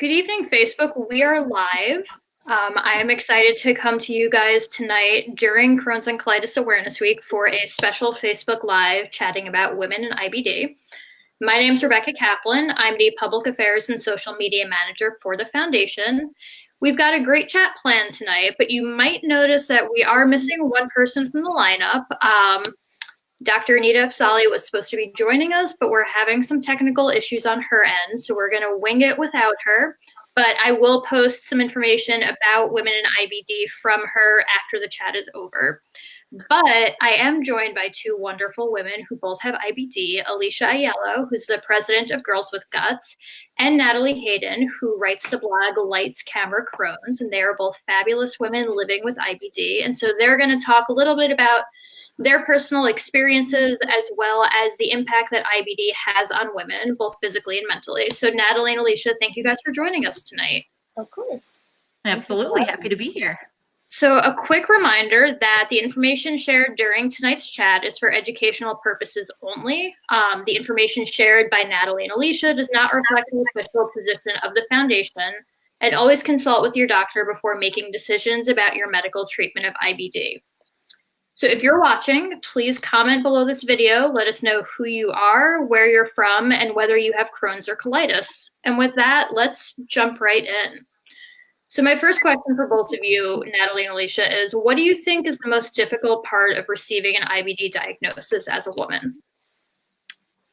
Good evening, Facebook. We are live. I am excited to come to you guys tonight during Crohn's and Colitis Awareness Week for a special Facebook Live chatting about women and IBD. My name is Rebecca Kaplan. I'm the Public Affairs and Social Media Manager for the Foundation. We've got a great chat planned tonight, but you might notice that we are missing one person from the lineup. Dr. Anita Afsali was supposed to be joining us, but we're having some technical issues on her end, so we're going to wing it without her. But I will post some information about women in IBD from her after the chat is over. But I am joined by two wonderful women who both have IBD, Alicia Aiello, who's the president of Girls with Guts, and Natalie Hayden, who writes the blog Lights, Camera, Crohn's, and they are both fabulous women living with IBD. And so they're going to talk a little bit about their personal experiences as well as the impact that IBD has on women, both physically and mentally. So Natalie and Alicia, thank you guys for joining us tonight. Of course. Absolutely. Happy to be here. So a quick reminder that the information shared during tonight's chat is for educational purposes only. The information shared by Natalie and Alicia does not reflect the official position of the foundation, and always consult with your doctor before making decisions about your medical treatment of IBD. So if you're watching, please comment below this video. Let us know who you are, where you're from, and whether you have Crohn's or colitis. And with that, let's jump right in. So my first question for both of you, Natalie and Alicia, is what do you think is the most difficult part of receiving an IBD diagnosis as a woman?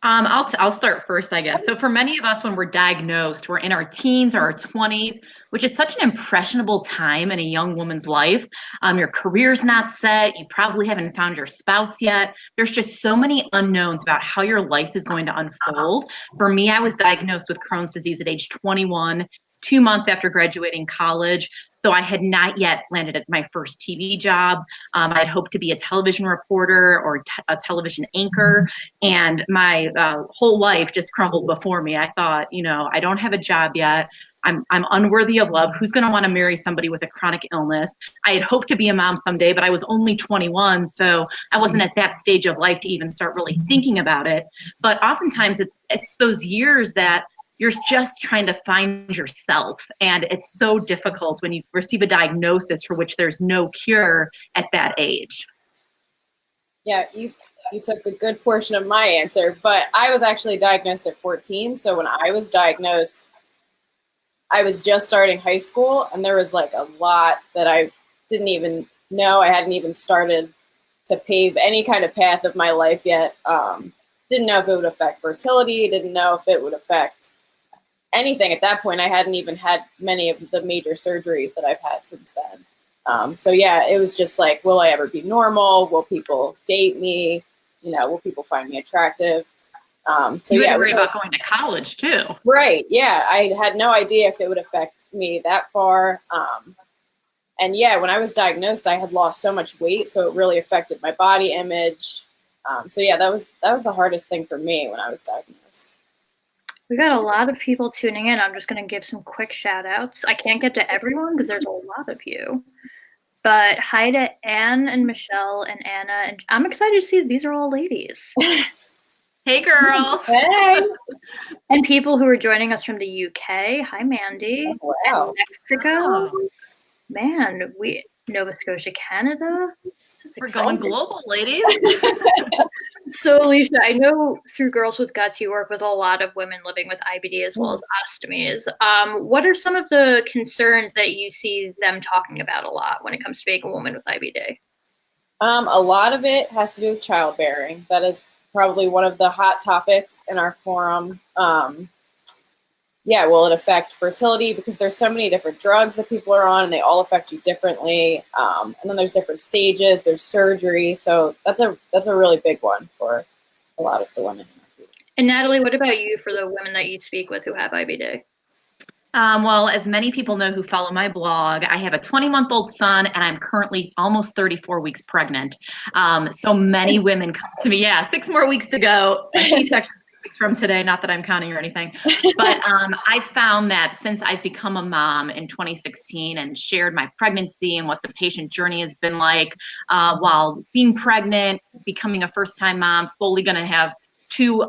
I'll start first, I guess. So for many of us, when we're diagnosed, we're in our teens or our 20s, which is such an impressionable time in a young woman's life. Your career's not set. You probably haven't found your spouse yet. There's just so many unknowns about how your life is going to unfold. For me, I was diagnosed with Crohn's disease at age 21, 2 months after graduating college. So I had not yet landed at my first TV job. I had hoped to be a television reporter or a television anchor, and my whole life just crumbled before me. I thought, I don't have a job yet. I'm unworthy of love. Who's going to want to marry somebody with a chronic illness? I had hoped to be a mom someday, but I was only 21, so I wasn't at that stage of life to even start really thinking about it. But oftentimes it's those years that you're just trying to find yourself. And it's so difficult when you receive a diagnosis for which there's no cure at that age. Yeah, you took a good portion of my answer, but I was actually diagnosed at 14. So when I was diagnosed, I was just starting high school, and there was like a lot that I didn't even know. I hadn't even started to pave any kind of path of my life yet. Didn't know if it would affect fertility, didn't know if it would affect anything at that point. I hadn't even had many of the major surgeries that I've had since then. So yeah, it was just like, will I ever be normal? Will people date me? Will people find me attractive? You had to worry about going to college too. Right. Yeah. I had no idea if it would affect me that far. And yeah, when I was diagnosed, I had lost so much weight, so it really affected my body image. So yeah, that was the hardest thing for me when I was diagnosed. We got a lot of people tuning in. I'm just going to give some quick shout outs. I can't get to everyone because there's a lot of you. But hi to Anne and Michelle and Anna. And I'm excited to see these are all ladies. Hey, girls. Hey. And people who are joining us from the UK. Hi, Mandy. Oh, wow. And Mexico. Man, Nova Scotia, Canada. We're going global, ladies. So, Alicia, I know through Girls with Guts, you work with a lot of women living with IBD as well as ostomies. What are some of the concerns that you see them talking about a lot when it comes to being a woman with IBD? A lot of it has to do with childbearing. That is probably one of the hot topics in our forum. Yeah, will it affect fertility? Because there's so many different drugs that people are on, and they all affect you differently. And then there's different stages. There's surgery. So that's a really big one for a lot of the women. And Natalie, what about you for the women that you speak with who have IBD? Well, as many people know who follow my blog, I have a 20-month-old son, and I'm currently almost 34 weeks pregnant. So many women come to me. Yeah, 6 more weeks to go. C-section weeks from today, not that I'm counting or anything, but I found that since I've become a mom in 2016 and shared my pregnancy and what the patient journey has been like while being pregnant, becoming a first-time mom, slowly going to have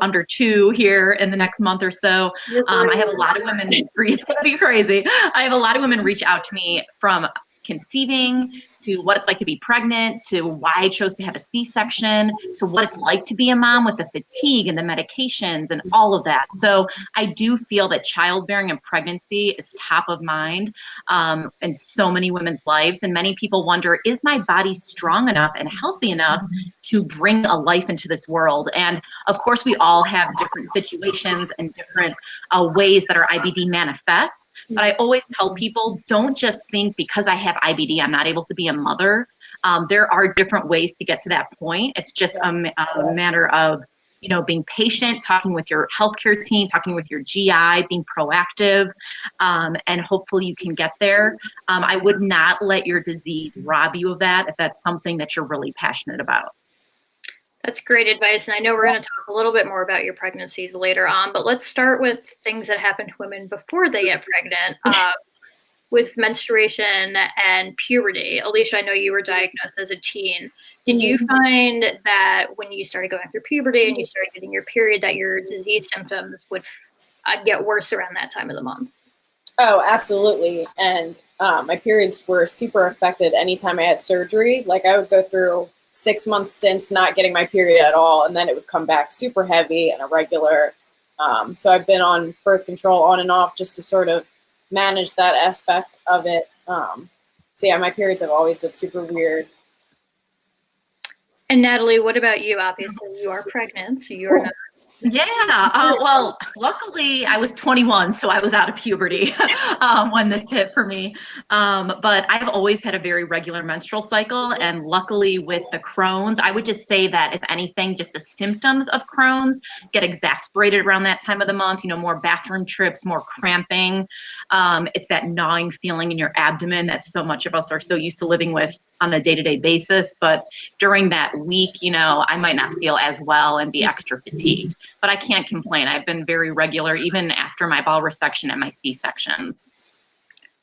under two here in the next month or so. I have a lot of women, it's gonna be crazy. I have a lot of women reach out to me from conceiving to what it's like to be pregnant, to why I chose to have a C-section, to what it's like to be a mom with the fatigue and the medications and all of that. So I do feel that childbearing and pregnancy is top of mind in so many women's lives. And many people wonder, is my body strong enough and healthy enough to bring a life into this world? And of course, we all have different situations and different ways that our IBD manifests. But I always tell people, don't just think because I have IBD, I'm not able to be a mother. There are different ways to get to that point. It's just a matter of, being patient, talking with your healthcare team, talking with your GI, being proactive, and hopefully you can get there. I would not let your disease rob you of that if that's something that you're really passionate about. That's great advice. And I know we're going to talk a little bit more about your pregnancies later on, but let's start with things that happen to women before they get pregnant. With menstruation and puberty. Alicia, I know you were diagnosed as a teen. Did you find that when you started going through puberty and you started getting your period, that your disease symptoms would get worse around that time of the month? Oh, absolutely. And my periods were super affected anytime I had surgery. Like I would go through 6-month stints not getting my period at all, and then it would come back super heavy and irregular. So I've been on birth control on and off just to sort of manage that aspect of it. So yeah, my periods have always been super weird. And Natalie, what about you? Obviously, you are pregnant, so you're not. Yeah, well, luckily I was 21, so I was out of puberty when this hit for me. But I've always had a very regular menstrual cycle, and luckily with the Crohn's, I would just say that if anything, just the symptoms of Crohn's get exacerbated around that time of the month, more bathroom trips, more cramping. It's that gnawing feeling in your abdomen that so much of us are so used to living with on a day-to-day basis. But during that week, I might not feel as well and be extra fatigued. But I can't complain. I've been very regular even after my ball resection and my C-sections.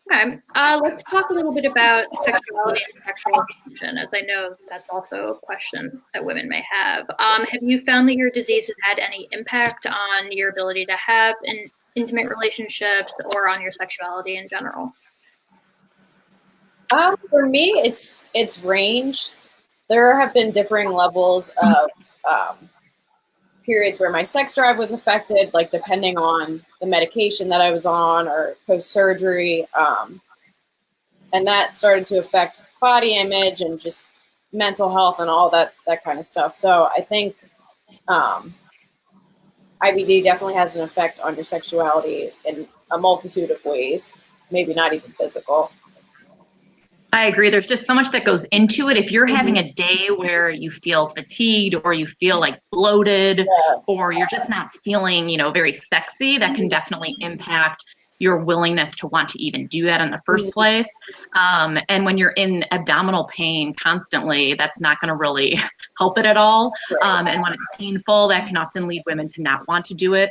Okay, let's talk a little bit about sexuality and sexual function, as I know that's also a question that women may have. Have you found that your disease has had any impact on your ability to have intimate relationships or on your sexuality in general? For me, it's ranged. There have been differing levels of periods where my sex drive was affected, like depending on the medication that I was on or post-surgery. And that started to affect body image and just mental health and all that kind of stuff. So I think IBD definitely has an effect on your sexuality in a multitude of ways, maybe not even physical. I agree. There's just so much that goes into it. If you're having a day where you feel fatigued or you feel like bloated or you're just not feeling, very sexy, that can definitely impact your willingness to want to even do that in the first place. And when you're in abdominal pain constantly, that's not going to really help it at all. And when it's painful, that can often lead women to not want to do it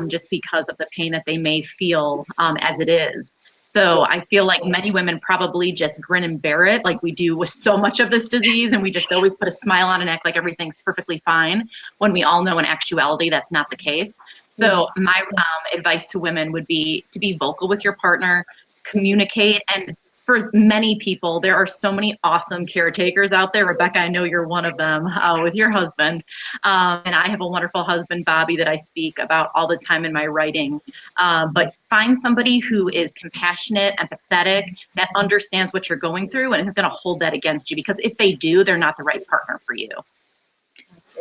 just because of the pain that they may feel as it is. So I feel like many women probably just grin and bear it like we do with so much of this disease, and we just always put a smile on and act like everything's perfectly fine, when we all know in actuality that's not the case. So my advice to women would be to be vocal with your partner, communicate, and for many people, there are so many awesome caretakers out there. Rebecca, I know you're one of them with your husband. And I have a wonderful husband, Bobby, that I speak about all the time in my writing. But find somebody who is compassionate, empathetic, that understands what you're going through and isn't going to hold that against you. Because if they do, they're not the right partner for you.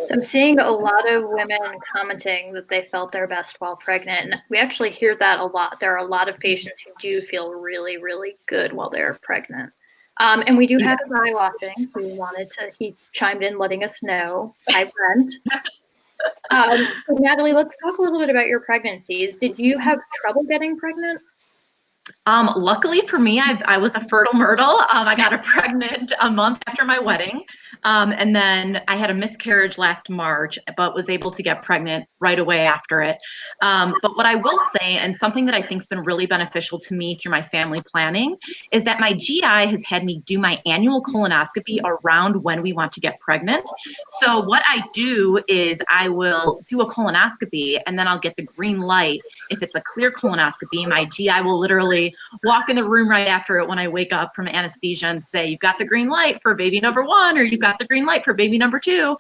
I'm seeing a lot of women commenting that they felt their best while pregnant. And we actually hear that a lot. There are a lot of patients who do feel really, really good while they're pregnant. And we do have a guy watching he chimed in letting us know. Hi, Brent. Natalie, let's talk a little bit about your pregnancies. Did you have trouble getting pregnant? Luckily for me, I was a fertile myrtle. I got pregnant a month after my wedding. And then I had a miscarriage last March, but was able to get pregnant right away after it. But what I will say, and something that I think has been really beneficial to me through my family planning, is that my GI has had me do my annual colonoscopy around when we want to get pregnant. So what I do is I will do a colonoscopy and then I'll get the green light. If it's a clear colonoscopy, my GI will literally walk in the room right after it when I wake up from anesthesia and say, you've got the green light for baby number 1, or you've got the green light for baby number 2.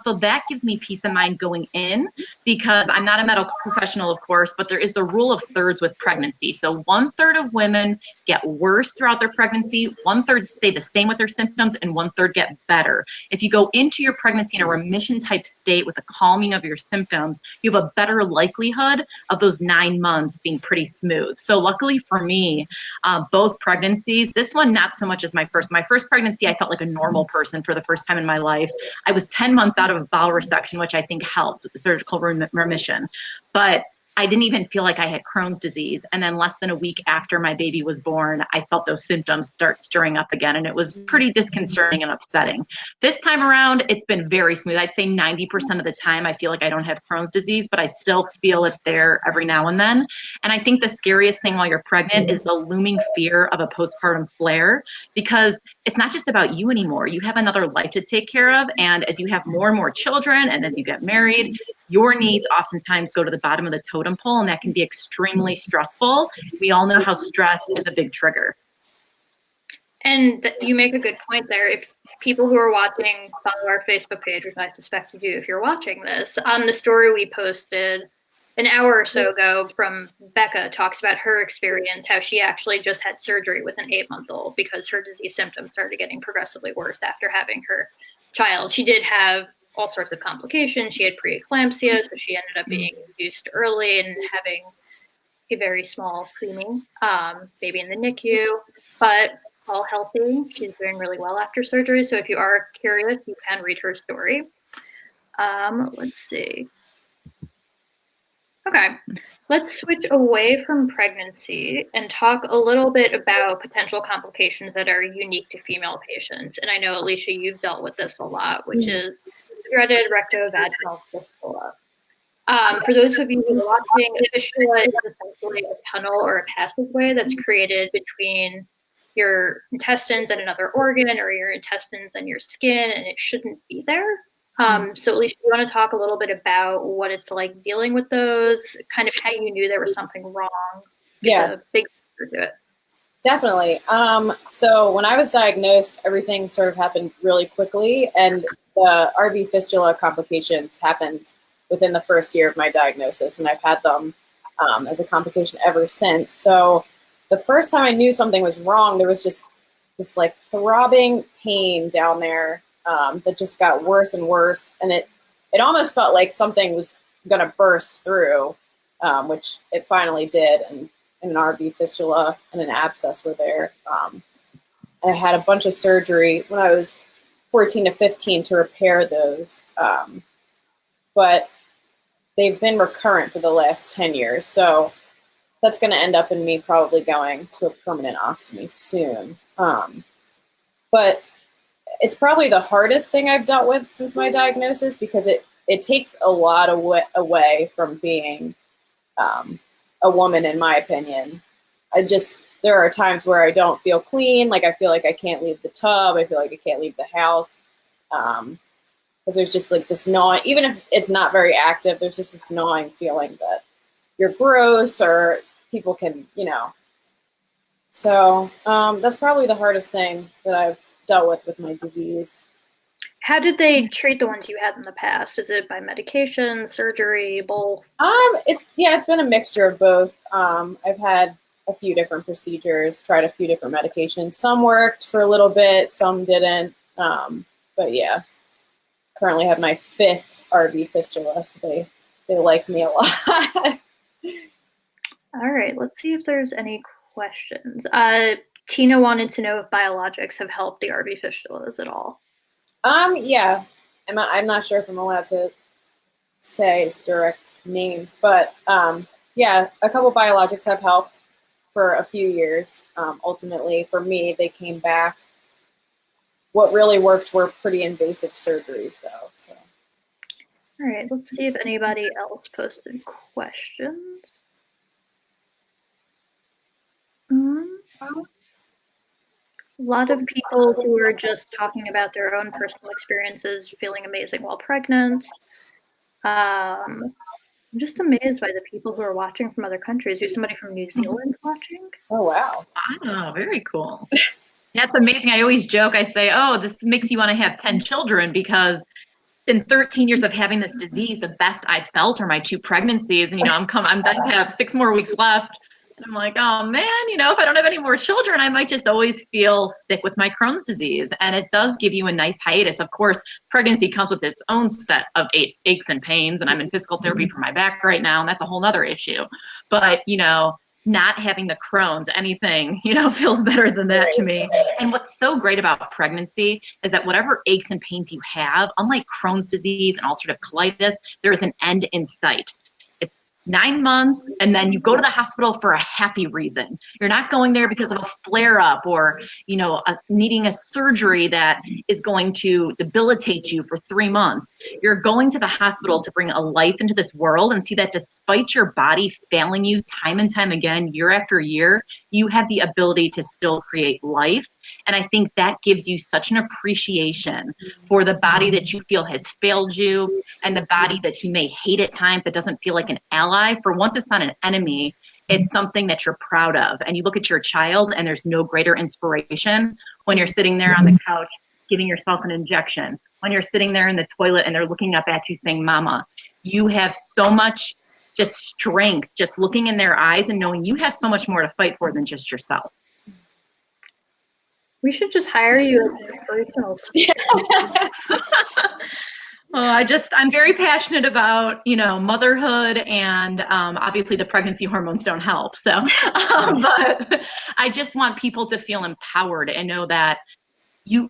So that gives me peace of mind going in, because I'm not a medical professional, of course, but there is the rule of thirds with pregnancy. So 1/3 of women get worse throughout their pregnancy, 1/3 stay the same with their symptoms, and 1/3 get better. If you go into your pregnancy in a remission type state with a calming of your symptoms, you have a better likelihood of those 9 months being pretty smooth. So luckily for me, both pregnancies, this one not so much as my first. My first pregnancy, I felt like a normal person for the first time in my life. I was 10 months out of a bowel resection, which I think helped with the surgical remission. But I didn't even feel like I had Crohn's disease. And then less than a week after my baby was born, I felt those symptoms start stirring up again. And it was pretty disconcerting and upsetting. This time around, it's been very smooth. I'd say 90% of the time, I feel like I don't have Crohn's disease, but I still feel it there every now and then. And I think the scariest thing while you're pregnant is the looming fear of a postpartum flare, because it's not just about you anymore. You have another life to take care of. And as you have more and more children, and as you get married, your needs oftentimes go to the bottom of the totem pole, and that can be extremely stressful. We all know how stress is a big trigger. And you make a good point there. If people who are watching follow our Facebook page, which I suspect you do if you're watching this, on the story we posted an hour or so ago from Becca talks about her experience, how she actually just had surgery with an 8-month-old because her disease symptoms started getting progressively worse after having her child. She did have all sorts of complications. She had preeclampsia, so she ended up being induced early and having a very small preemie baby in the NICU, but all healthy. She's doing really well after surgery. So if you are curious, you can read her story. Let's see. Okay, let's switch away from pregnancy and talk a little bit about potential complications that are unique to female patients. And I know, Alicia, you've dealt with this a lot, which is dreaded rectovaginal fistula. For those of you who are watching, a fistula is essentially a tunnel or a passageway that's created between your intestines and another organ, or your intestines and your skin, and it shouldn't be there. So Alicia, you want to talk a little bit about what it's like dealing with those, kind of how you knew there was something wrong? Yeah. A big factor to it. Definitely. So when I was diagnosed, everything sort of happened really quickly, and the RV fistula complications happened within the first year of my diagnosis, and I've had them as a complication ever since. So the first time I knew something was wrong, there was just this like throbbing pain down there that just got worse and worse, and it almost felt like something was going to burst through, which it finally did, and an RV fistula and an abscess were there. I had a bunch of surgery when I was 14 to 15 to repair those, but they've been recurrent for the last 10 years, so that's going to end up in me probably going to a permanent ostomy soon. But it's probably the hardest thing I've dealt with since my diagnosis, because it takes a lot away from being a woman, in my opinion. There are times where I don't feel clean, like I feel like I can't leave the tub, I feel like I can't leave the house, because there's just like this gnawing, even if it's not very active, there's just this gnawing feeling that you're gross, or people can, so that's probably the hardest thing that I've dealt with my disease. How did they treat the ones you had in the past? Is it by medication, surgery, both? It's been a mixture of both. I've had a few different procedures, tried a few different medications. Some worked for a little bit, some didn't. But yeah, currently have my 5th RV fistula, so they like me a lot. All right, let's see if there's any questions. Tina wanted to know if biologics have helped the RV fistulas at all. Yeah, I'm not sure if I'm allowed to say direct names, but yeah, a couple biologics have helped for a few years. Ultimately, for me, they came back. What really worked were pretty invasive surgeries, though. So. All right, let's see if anybody else posted questions. A lot of people who are just talking about their own personal experiences, feeling amazing while pregnant. I'm just amazed by the people who are watching from other countries. There's somebody from New Zealand watching. Oh, wow. Wow, very cool. That's amazing. I always joke, I say, oh, this makes you want to have 10 children, because in 13 years of having this disease, the best I've felt are my 2 pregnancies. And, I'm just have 6 more weeks left. And I'm like, oh man, if I don't have any more children, I might just always feel sick with my Crohn's disease. And it does give you a nice hiatus. Of course, pregnancy comes with its own set of aches and pains. And I'm in physical therapy for my back right now, and that's a whole nother issue. But, not having the Crohn's, anything, feels better than that to me. And what's so great about pregnancy is that whatever aches and pains you have, unlike Crohn's disease and ulcerative colitis, there is an end in sight. It's 9 months, and then you go to the hospital for a happy reason. You're not going there because of a flare-up or, needing a surgery that is going to debilitate you for 3 months. You're going to the hospital to bring a life into this world and see that despite your body failing you time and time again, year after year, you have the ability to still create life. And I think that gives you such an appreciation for the body that you feel has failed you, and the body that you may hate at times that doesn't feel like an ally. For once it's not an enemy, it's something that you're proud of. And you look at your child, and there's no greater inspiration when you're sitting there on the couch giving yourself an injection, when you're sitting there in the toilet and they're looking up at you saying, "Mama." You have so much just strength just looking in their eyes and knowing you have so much more to fight for than just yourself. We should just hire you as an inspirational speaker. I'm very passionate about, motherhood, and obviously the pregnancy hormones don't help. So, but I just want people to feel empowered and know that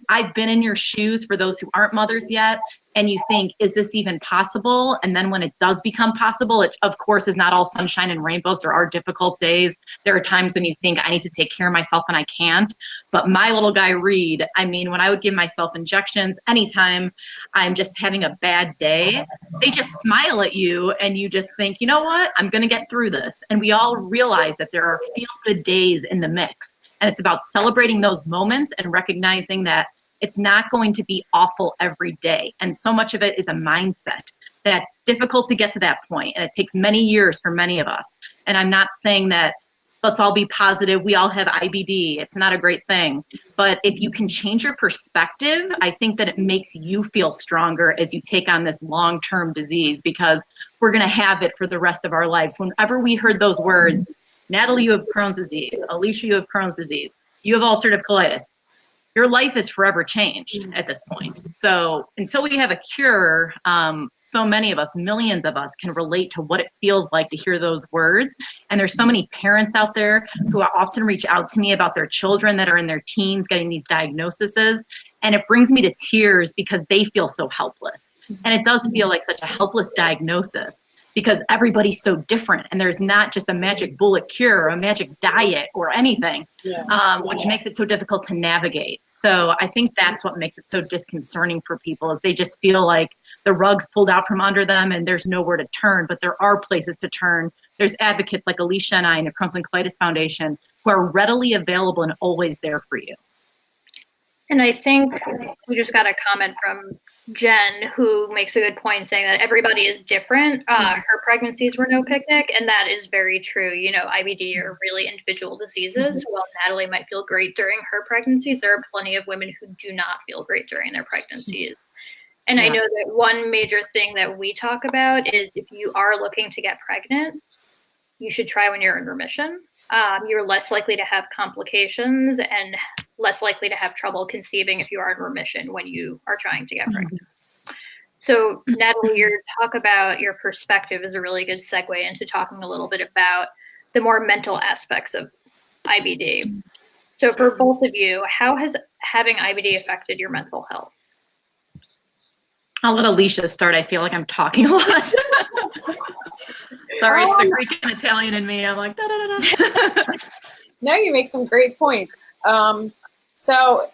I've been in your shoes for those who aren't mothers yet, and you think, is this even possible? And then when it does become possible, it of course is not all sunshine and rainbows. There are difficult days. There are times when you think, I need to take care of myself and I can't. But my little guy, Reed, when I would give myself injections, anytime I'm just having a bad day, they just smile at you and you just think, you know what? I'm going to get through this. And we all realize that there are feel-good days in the mix. And it's about celebrating those moments and recognizing that it's not going to be awful every day. And so much of it is a mindset that's difficult to get to that point. And it takes many years for many of us. And I'm not saying that let's all be positive. We all have IBD. It's not a great thing. But if you can change your perspective, I think that it makes you feel stronger as you take on this long-term disease, because we're going to have it for the rest of our lives. Whenever we heard those words, Natalie, you have Crohn's disease. Alicia, you have Crohn's disease. You have ulcerative colitis. Your life is forever changed at this point. So until we have a cure, so many of us, millions of us, can relate to what it feels like to hear those words. And there's so many parents out there who often reach out to me about their children that are in their teens getting these diagnoses. And it brings me to tears because they feel so helpless. And it does feel like such a helpless diagnosis, because everybody's so different, and there's not just a magic bullet cure or a magic diet or anything, which makes it so difficult to navigate. So I think that's what makes it so disconcerting for people, is they just feel like the rug's pulled out from under them and there's nowhere to turn. But there are places to turn. There's advocates like Alicia and I in the Crohn's and Colitis Foundation who are readily available and always there for you. And I think we just got a comment from Jen, who makes a good point, saying that everybody is different. Her pregnancies were no picnic, and that is very true. IBD are really individual diseases. While Natalie might feel great during her pregnancies, there are plenty of women who do not feel great during their pregnancies. And I know that one major thing that we talk about is, if you are looking to get pregnant, you should try when you're in remission. You're less likely to have complications and less likely to have trouble conceiving if you are in remission when you are trying to get pregnant. So Natalie, your talk about your perspective is a really good segue into talking a little bit about the more mental aspects of IBD. So for both of you, how has having IBD affected your mental health? I'll let Alicia start. I feel like I'm talking a lot. Sorry, it's the Greek and Italian in me. I'm like, da, da, da, da. No, you make some great points. So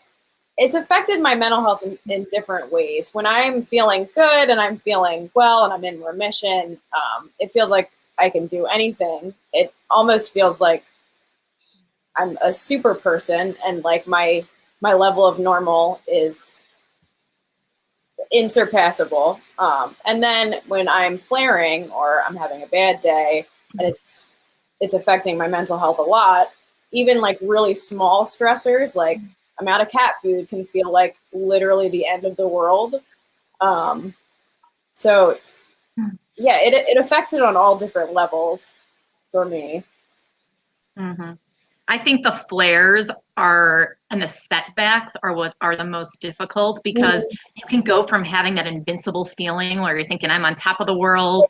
it's affected my mental health in different ways. When I'm feeling good and I'm feeling well and I'm in remission, it feels like I can do anything. It almost feels like I'm a super person, and like my level of normal is insurpassable. And then when I'm flaring or I'm having a bad day and it's affecting my mental health a lot, even like really small stressors like I'm out of cat food can feel like literally the end of the world. Um, so yeah, it affects it on all different levels for me. Mm-hmm. I think the flares are and the setbacks are what are the most difficult because you can go from having that invincible feeling where you're thinking, I'm on top of the world.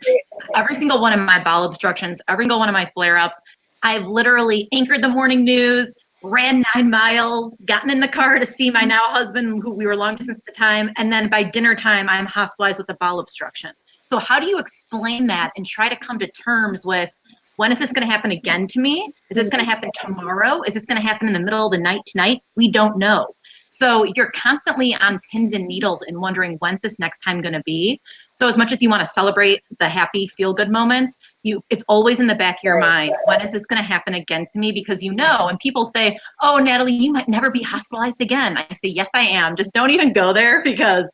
Every single one of my bowel obstructions, every single one of my flare ups, I've literally anchored the morning news, ran 9 miles, gotten in the car to see my now husband, who we were long distance at the time. And then by dinner time, I'm hospitalized with a bowel obstruction. So, how do you explain that and try to come to terms with when is this going to happen again to me? Is this going to happen tomorrow? Is this going to happen in the middle of the night tonight? We don't know. So you're constantly on pins and needles and wondering when's this next time going to be. So as much as you want to celebrate the happy feel good moments, it's always in the back of your mind, when is this going to happen again to me? Because and people say, oh, Natalie, you might never be hospitalized again. I say, yes, I am. Just don't even go there because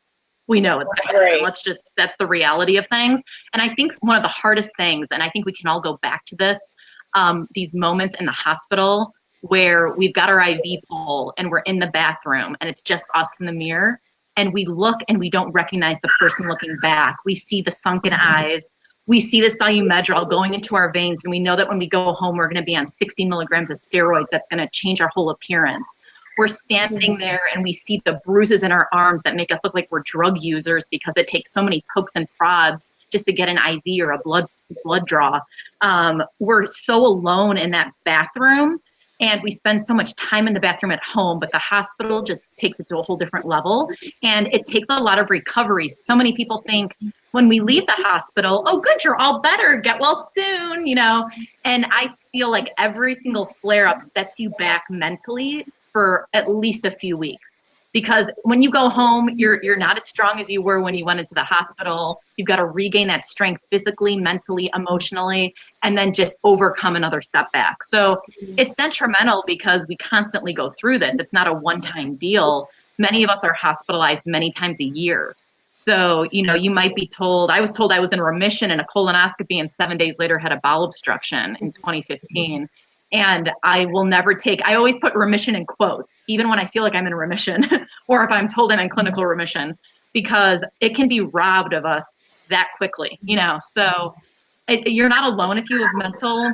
we know it's going to happen. That's the reality of things. And I think one of the hardest things, and I think we can all go back to this, these moments in the hospital where we've got our IV pole and we're in the bathroom and it's just us in the mirror and we look and we don't recognize the person looking back. We see the sunken eyes. We see the solumedrol going into our veins, and we know that when we go home, we're going to be on 60 milligrams of steroids. That's going to change our whole appearance. We're standing there and we see the bruises in our arms that make us look like we're drug users because it takes so many pokes and prods just to get an IV or a blood draw. We're so alone in that bathroom, and we spend so much time in the bathroom at home, but the hospital just takes it to a whole different level, and it takes a lot of recovery. So many people think when we leave the hospital, oh, good, you're all better, get well soon, and I feel like every single flare-up sets you back mentally for at least a few weeks. Because when you go home, you're not as strong as you were when you went into the hospital. You've got to regain that strength physically, mentally, emotionally, and then just overcome another setback. So it's detrimental because we constantly go through this. It's not a one-time deal. Many of us are hospitalized many times a year. So, you might be told, I was told I was in remission in a colonoscopy and 7 days later had a bowel obstruction in 2015. And I always put remission in quotes, even when I feel like I'm in remission or if I'm told I'm in clinical remission, because it can be robbed of us that quickly, So you're not alone if you have mental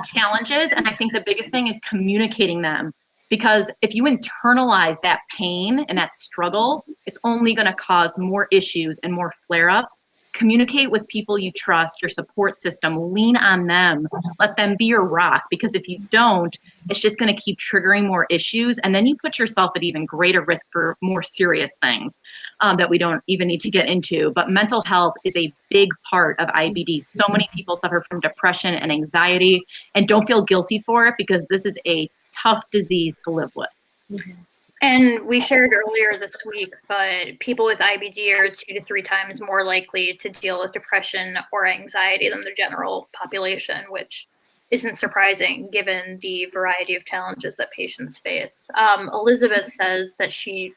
challenges. And I think the biggest thing is communicating them, because if you internalize that pain and that struggle, it's only going to cause more issues and more flare-ups. Communicate with people you trust, your support system, lean on them, let them be your rock, because if you don't, it's just going to keep triggering more issues, and then you put yourself at even greater risk for more serious things that we don't even need to get into. But mental health is a big part of IBD. So many people suffer from depression and anxiety, and don't feel guilty for it because this is a tough disease to live with. Mm-hmm. And we shared earlier this week, but people with IBD are 2 to 3 times more likely to deal with depression or anxiety than the general population, which isn't surprising given the variety of challenges that patients face. Elizabeth says that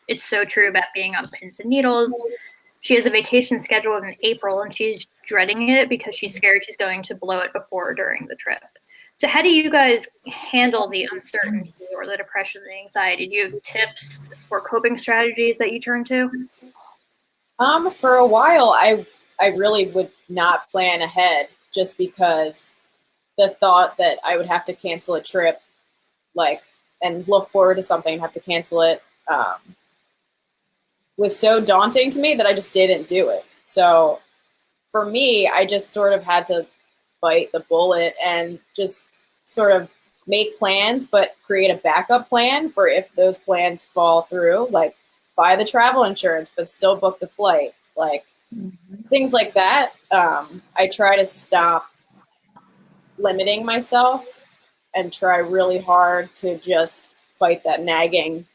it's so true about being on pins and needles. She has a vacation scheduled in April and she's dreading it because she's scared she's going to blow it before or during the trip. So how do you guys handle the uncertainty or the depression and the anxiety? Do you have tips or coping strategies that you turn to? For a while, I really would not plan ahead just because the thought that I would have to cancel a trip, and look forward to something and have to cancel it, was so daunting to me that I just didn't do it. So for me, I just sort of had to bite the bullet and just sort of make plans, but create a backup plan for if those plans fall through, like buy the travel insurance, but still book the flight, things like that. I try to stop limiting myself and try really hard to just fight that nagging,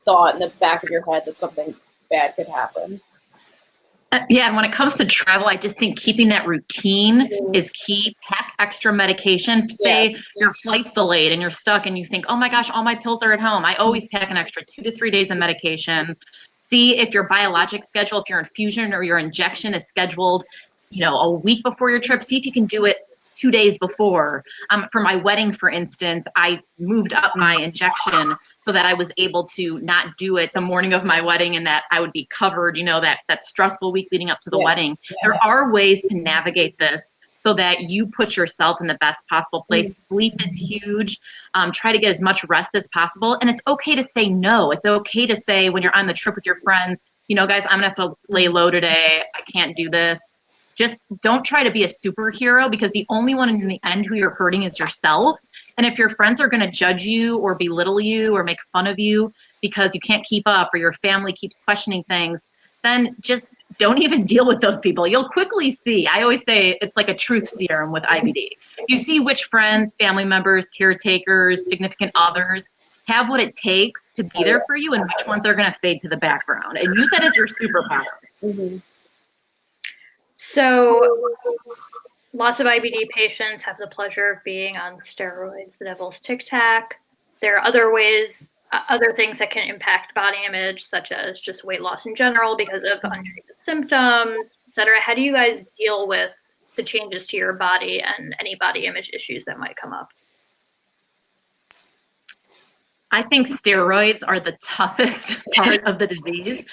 thought in the back of your head that something bad could happen. Yeah, and when it comes to travel, I just think keeping that routine is key. Pack extra medication. Say your flight's delayed and you're stuck and you think, oh my gosh, all my pills are at home. I always pack an extra 2 to 3 days of medication. See if your biologic schedule, if your infusion or your injection is scheduled, a week before your trip. See if you can do it 2 days before. For my wedding, for instance, I moved up my injection so that I was able to not do it the morning of my wedding and that I would be covered, that stressful week leading up to the wedding. There are ways to navigate this so that you put yourself in the best possible place. Sleep is huge. Try to get as much rest as possible. And it's okay to say no. It's okay to say when you're on the trip with your friends, guys, I'm going to have to lay low today. I can't do this. Just don't try to be a superhero, because the only one in the end who you're hurting is yourself. And if your friends are going to judge you or belittle you or make fun of you because you can't keep up or your family keeps questioning things, then just don't even deal with those people. You'll quickly see. I always say it's like a truth serum with IBD. You see which friends, family members, caretakers, significant others have what it takes to be there for you and which ones are going to fade to the background. And use that as your superpower. Mm-hmm. So lots of IBD patients have the pleasure of being on steroids, the devil's tic tac. There are other ways, other things that can impact body image, such as just weight loss in general because of untreated symptoms, etc. How do you guys deal with the changes to your body and any body image issues that might come up? I think steroids are the toughest part of the disease.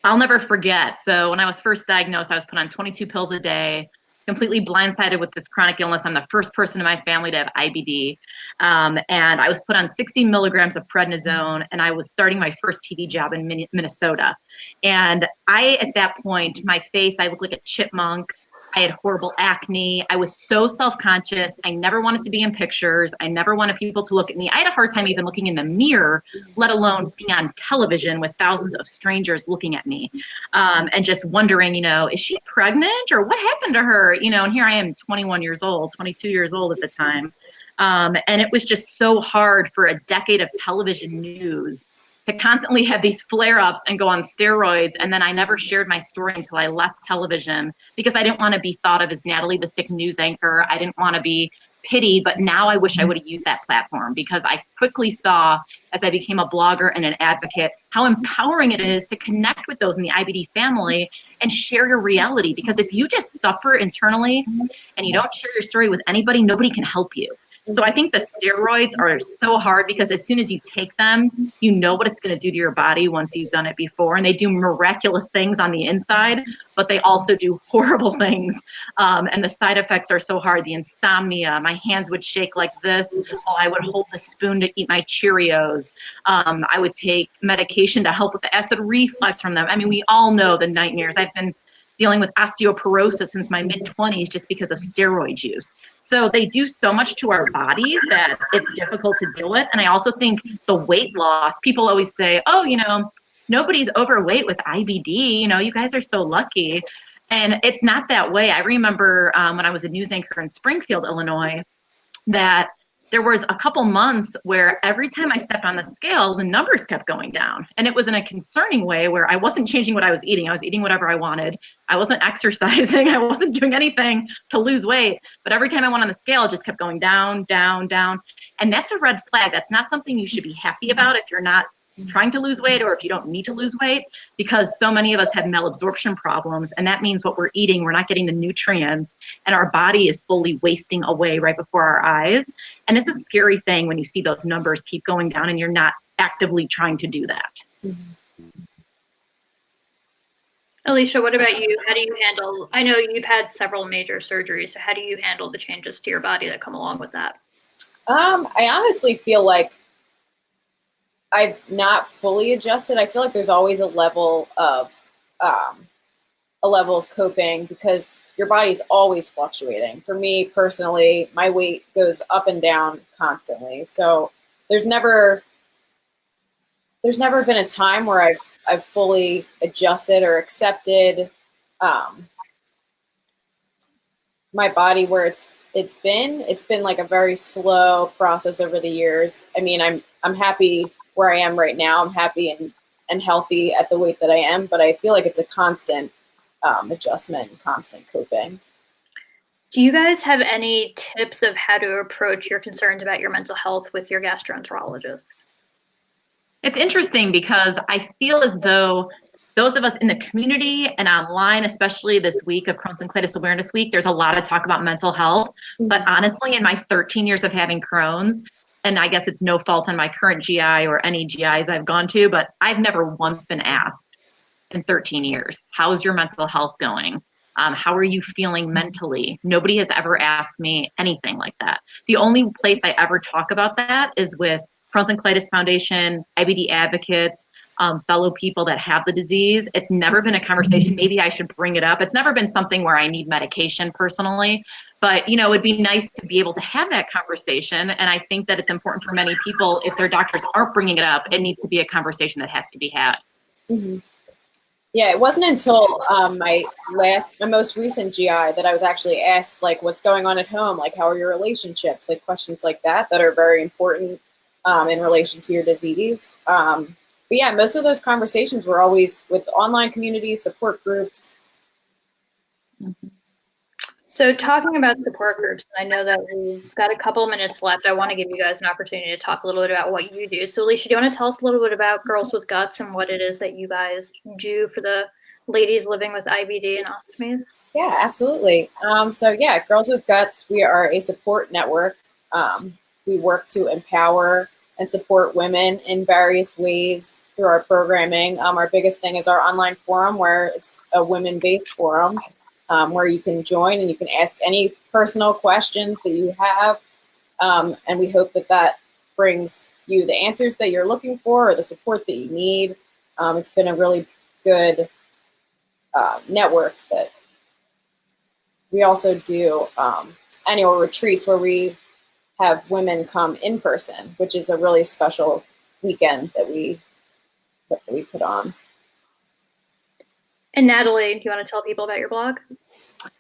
I'll never forget. So when I was first diagnosed, I was put on 22 pills a day, completely blindsided with this chronic illness. I'm the first person in my family to have IBD. And I was put on 60 milligrams of prednisone, and I was starting my first TV job in Minnesota. And at that point, my face, I looked like a chipmunk. I had horrible acne. I was so self-conscious. I never wanted to be in pictures. I never wanted people to look at me. I had a hard time even looking in the mirror, let alone being on television with thousands of strangers looking at me, and just wondering, is she pregnant or what happened to her? And here I am 21 years old, 22 years old at the time. And it was just so hard for a decade of television news to constantly have these flare-ups and go on steroids. And then I never shared my story until I left television because I didn't want to be thought of as Natalie, the sick news anchor. I didn't want to be pitied, but now I wish I would have used that platform, because I quickly saw, as I became a blogger and an advocate, how empowering it is to connect with those in the IBD family and share your reality. Because if you just suffer internally and you don't share your story with anybody, nobody can help you. So I think the steroids are so hard because as soon as you take them, you know what it's going to do to your body once you've done it before. And they do miraculous things on the inside, but they also do horrible things. And the side effects are so hard. The insomnia, my hands would shake like this while I would hold the spoon to eat my Cheerios. I would take medication to help with the acid reflux from them. I mean, we all know the nightmares. I've been dealing with osteoporosis since my mid-20s just because of steroid use. So they do so much to our bodies that it's difficult to deal with. And I also think the weight loss, people always say, oh, nobody's overweight with IBD. You guys are so lucky. And it's not that way. I remember when I was a news anchor in Springfield, Illinois, that there was a couple months where every time I stepped on the scale, the numbers kept going down. And it was in a concerning way where I wasn't changing what I was eating. I was eating whatever I wanted. I wasn't exercising. I wasn't doing anything to lose weight. But every time I went on the scale, it just kept going down, down, down. And that's a red flag. That's not something you should be happy about if you're not trying to lose weight or if you don't need to lose weight, because so many of us have malabsorption problems. And that means what we're eating, we're not getting the nutrients, and our body is slowly wasting away right before our eyes. And it's a scary thing when you see those numbers keep going down and you're not actively trying to do that. Alicia, what about you? How do you handle, I know you've had several major surgeries, so how do you handle the changes to your body that come along with that? I honestly feel like I've not fully adjusted. I feel like there's always a level of coping because your body's always fluctuating. For me personally, my weight goes up and down constantly. So there's never been a time where I've fully adjusted or accepted my body where it's been like a very slow process over the years. I mean, I'm happy where I am right now. I'm happy and healthy at the weight that I am, but I feel like it's a constant adjustment, constant coping. Do you guys have any tips of how to approach your concerns about your mental health with your gastroenterologist? It's interesting because I feel as though those of us in the community and online, especially this week of Crohn's and Colitis Awareness Week, there's a lot of talk about mental health. But honestly, in my 13 years of having Crohn's, and I guess it's no fault on my current GI or any GIs I've gone to, but I've never once been asked in 13 years, how's your mental health going? How are you feeling mentally? Nobody has ever asked me anything like that. The only place I ever talk about that is with Crohn's and Colitis Foundation, IBD advocates, fellow people that have the disease. It's never been a conversation. Maybe I should bring it up. It's never been something where I need medication personally, but you know, it'd be nice to be able to have that conversation. And I think that it's important for many people, if their doctors aren't bringing it up, it needs to be a conversation that has to be had. Mm-hmm. Yeah, it wasn't until my most recent GI that I was actually asked, like, what's going on at home? Like, how are your relationships? Like, questions like that are very important in relation to your disease. But yeah, most of those conversations were always with online communities, support groups. Mm-hmm. So talking about support groups, I know that we've got a couple of minutes left. I want to give you guys an opportunity to talk a little bit about what you do. So Alicia, do you want to tell us a little bit about Girls with Guts and what it is that you guys do for the ladies living with IBD and ostomies? Yeah, absolutely. So yeah, Girls with Guts, we are a support network. We work to empower and support women in various ways through our programming. Our biggest thing is our online forum, where it's a women-based forum. Where you can join and you can ask any personal questions that you have. And we hope that brings you the answers that you're looking for or the support that you need. It's been a really good network. That we also do annual retreats where we have women come in person, which is a really special weekend that we put on. And Natalie, do you want to tell people about your blog?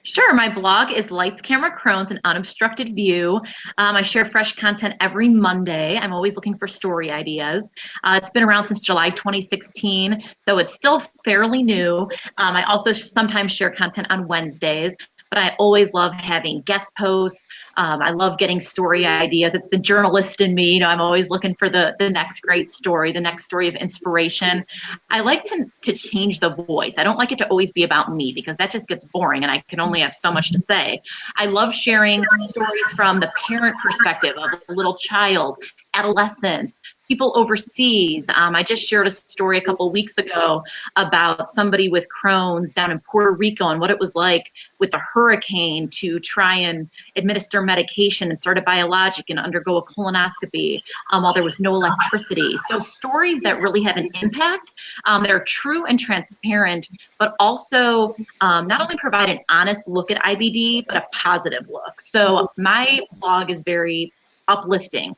Sure. My blog is Lights, Camera, Crohn's, an Unobstructed View. I share fresh content every Monday. I'm always looking for story ideas. It's been around since July 2016, so it's still fairly new. I also sometimes share content on Wednesdays. But I always love having guest posts. I love getting story ideas. It's the journalist in me. You know, I'm always looking for the next great story, the next story of inspiration. I like to change the voice. I don't like it to always be about me because that just gets boring and I can only have so much to say. I love sharing stories from the parent perspective of a little child, adolescents, people overseas. I just shared a story a couple of weeks ago about somebody with Crohn's down in Puerto Rico and what it was like with the hurricane to try and administer medication and start a biologic and undergo a colonoscopy while there was no electricity. So stories that really have an impact, that are true and transparent, but also not only provide an honest look at IBD, but a positive look. So my blog is very uplifting.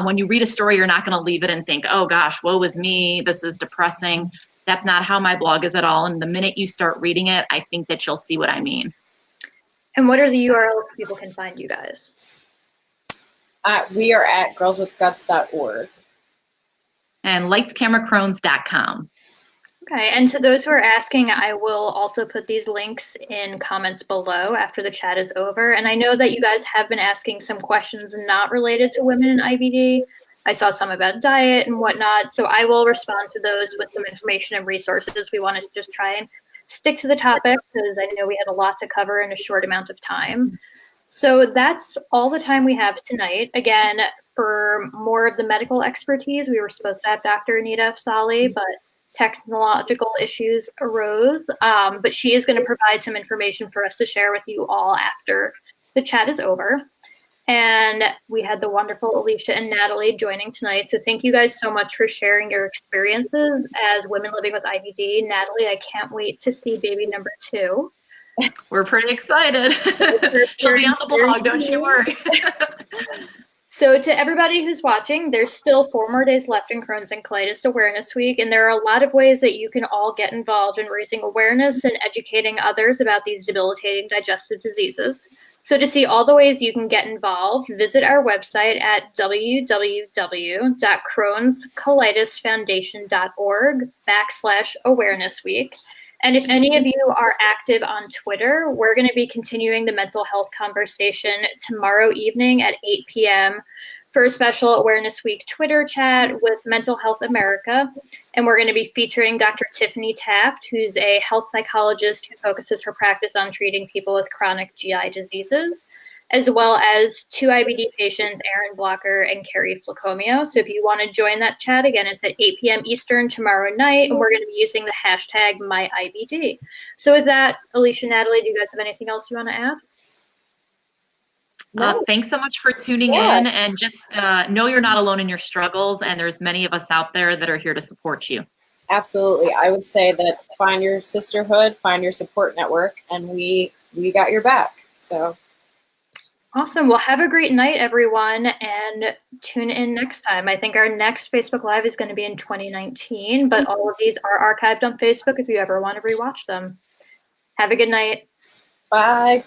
When you read a story, you're not going to leave it and think, oh gosh, woe is me, this is depressing. That's not how my blog is at all. And the minute you start reading it, I think that you'll see what I mean. And what are the URLs people can find you guys? We are at girlswithguts.org. And lightscameracrones.com. Okay, and to those who are asking, I will also put these links in comments below after the chat is over. And I know that you guys have been asking some questions not related to women in IBD. I saw some about diet and whatnot, so I will respond to those with some information and resources. We wanted to just try and stick to the topic because I know we had a lot to cover in a short amount of time. So that's all the time we have tonight. Again, for more of the medical expertise, we were supposed to have Dr. Anita Afsali, but technological issues arose, but she is going to provide some information for us to share with you all after the chat is over. And we had the wonderful Alicia and Natalie joining tonight. So thank you guys so much for sharing your experiences as women living with IBD. Natalie, I can't wait to see baby number 2. We're pretty excited. She'll be on the blog, don't you worry. So to everybody who's watching, there's still 4 more days left in Crohn's and Colitis Awareness Week, and there are a lot of ways that you can all get involved in raising awareness and educating others about these debilitating digestive diseases. So to see all the ways you can get involved, visit our website at www.crohnscolitisfoundation.org/awareness week. And if any of you are active on Twitter, we're going to be continuing the mental health conversation tomorrow evening at 8 p.m. for a special Awareness Week Twitter chat with Mental Health America. And we're going to be featuring Dr. Tiffany Taft, who's a health psychologist who focuses her practice on treating people with chronic GI diseases, as well as 2 IBD patients, Aaron Blocker and Carrie Flacomio. So if you want to join that chat, again, it's at 8 p.m. Eastern tomorrow night, and we're going to be using the hashtag MyIBD. So with that, Alicia, Natalie, do you guys have anything else you want to add? No. Thanks so much for tuning in, and just know you're not alone in your struggles, and there's many of us out there that are here to support you. Absolutely. I would say that find your sisterhood, find your support network, and we got your back. So awesome. Well, have a great night, everyone, and tune in next time. I think our next Facebook Live is going to be in 2019, but all of these are archived on Facebook if you ever want to rewatch them. Have a good night. bye.